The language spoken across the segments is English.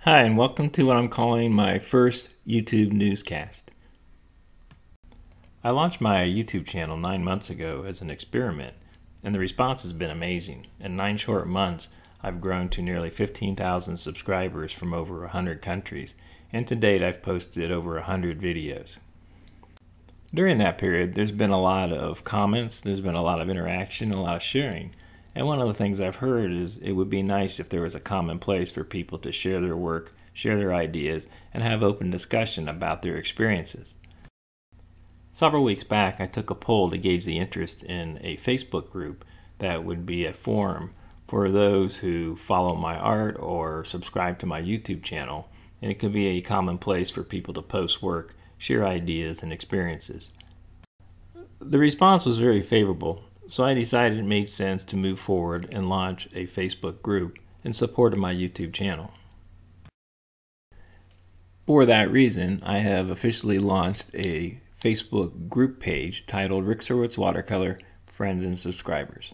Hi, and welcome to what I'm calling my first YouTube newscast. I launched my YouTube channel 9 months ago as an experiment, and the response has been amazing. In 9 short months, I've grown to nearly 15,000 subscribers from over 100 countries, and to date I've posted over 100 videos. During that period, there's been a lot of comments, there's been a lot of interaction, a lot of sharing. And one of the things I've heard is it would be nice if there was a common place for people to share their work, share their ideas, and have open discussion about their experiences. Several weeks back, I took a poll to gauge the interest in a Facebook group that would be a forum for those who follow my art or subscribe to my YouTube channel, and it could be a common place for people to post work, share ideas, and experiences. The response was very favorable. So I decided it made sense to move forward and launch a Facebook group in support of my YouTube channel. For that reason, I have officially launched a Facebook group page titled Surowicz Watercolor Friends and Subscribers.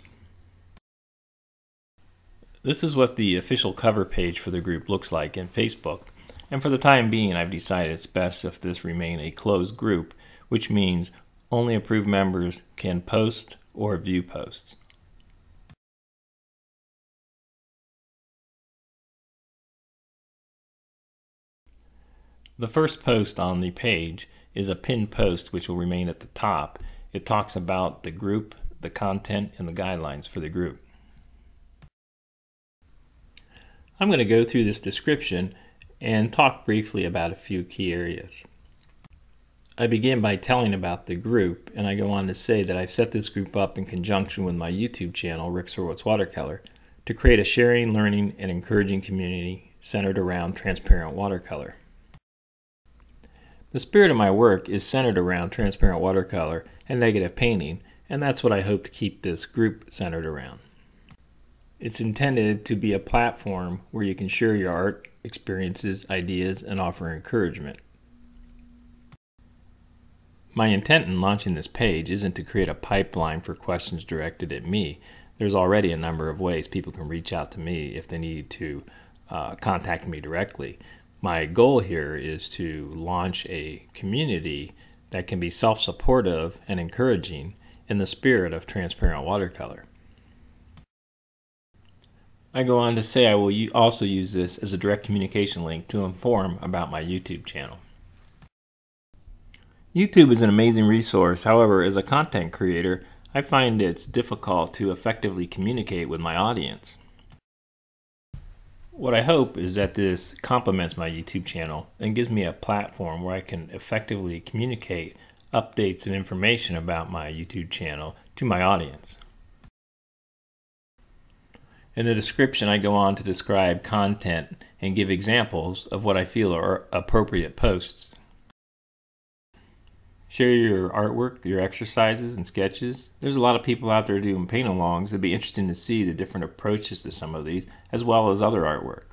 This is what the official cover page for the group looks like in Facebook, and for the time being I've decided it's best if this remain a closed group, which means only approved members can post or view posts. The first post on the page is a pinned post which will remain at the top. It talks about the group, the content, and the guidelines for the group. I'm going to go through this description and talk briefly about a few key areas. I begin by telling about the group, and I go on to say that I've set this group up in conjunction with my YouTube channel, Surowicz Watercolor, to create a sharing, learning, and encouraging community centered around transparent watercolor. The spirit of my work is centered around transparent watercolor and negative painting, and that's what I hope to keep this group centered around. It's intended to be a platform where you can share your art, experiences, ideas, and offer encouragement. My intent in launching this page isn't to create a pipeline for questions directed at me. There's already a number of ways people can reach out to me if they need to contact me directly. My goal here is to launch a community that can be self-supportive and encouraging in the spirit of transparent watercolor. I go on to say I will also use this as a direct communication link to inform about my YouTube channel. YouTube is an amazing resource. However, as a content creator, I find it's difficult to effectively communicate with my audience. What I hope is that this complements my YouTube channel and gives me a platform where I can effectively communicate updates and information about my YouTube channel to my audience. In the description, I go on to describe content and give examples of what I feel are appropriate posts. Share your artwork, your exercises, and sketches. There's a lot of people out there doing paint-alongs. It'd be interesting to see the different approaches to some of these, as well as other artwork.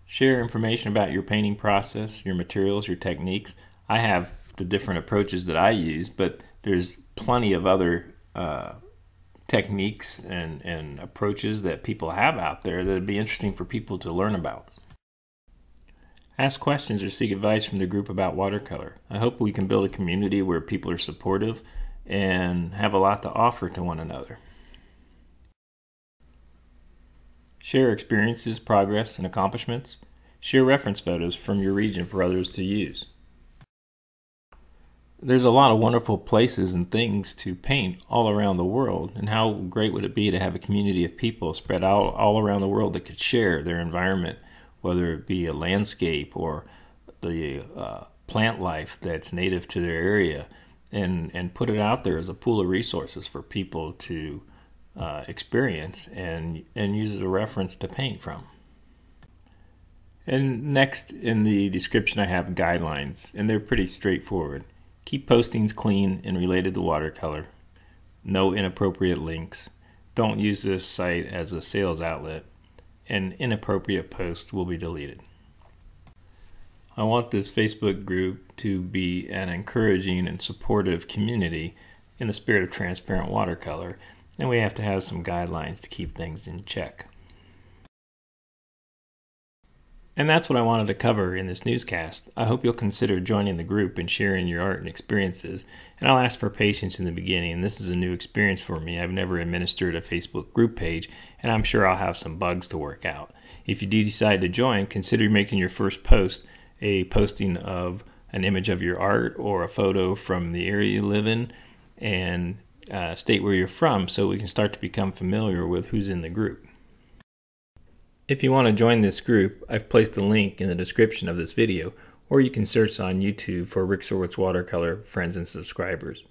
Share information about your painting process, your materials, your techniques. I have the different approaches that I use, but there's plenty of other techniques and approaches that people have out there that would be interesting for people to learn about. Ask questions or seek advice from the group about watercolor. I hope we can build a community where people are supportive and have a lot to offer to one another. Share experiences, progress, and accomplishments. Share reference photos from your region for others to use. There's a lot of wonderful places and things to paint all around the world, and how great would it be to have a community of people spread out all around the world that could share their environment, whether it be a landscape or the plant life that's native to their area, and put it out there as a pool of resources for people to experience and use as a reference to paint from. And next in the description I have guidelines, and they're pretty straightforward. Keep postings clean and related to watercolor. No inappropriate links. Don't use this site as a sales outlet. And inappropriate posts will be deleted. I want this Facebook group to be an encouraging and supportive community in the spirit of transparent watercolor, and we have to have some guidelines to keep things in check. And that's what I wanted to cover in this newscast. I hope you'll consider joining the group and sharing your art and experiences. And I'll ask for patience in the beginning. This is a new experience for me. I've never administered a Facebook group page, and I'm sure I'll have some bugs to work out. If you do decide to join, consider making your first post a posting of an image of your art or a photo from the area you live in, and state where you're from so we can start to become familiar with who's in the group. If you want to join this group, I've placed a link in the description of this video, or you can search on YouTube for Surowicz Watercolor friends and subscribers.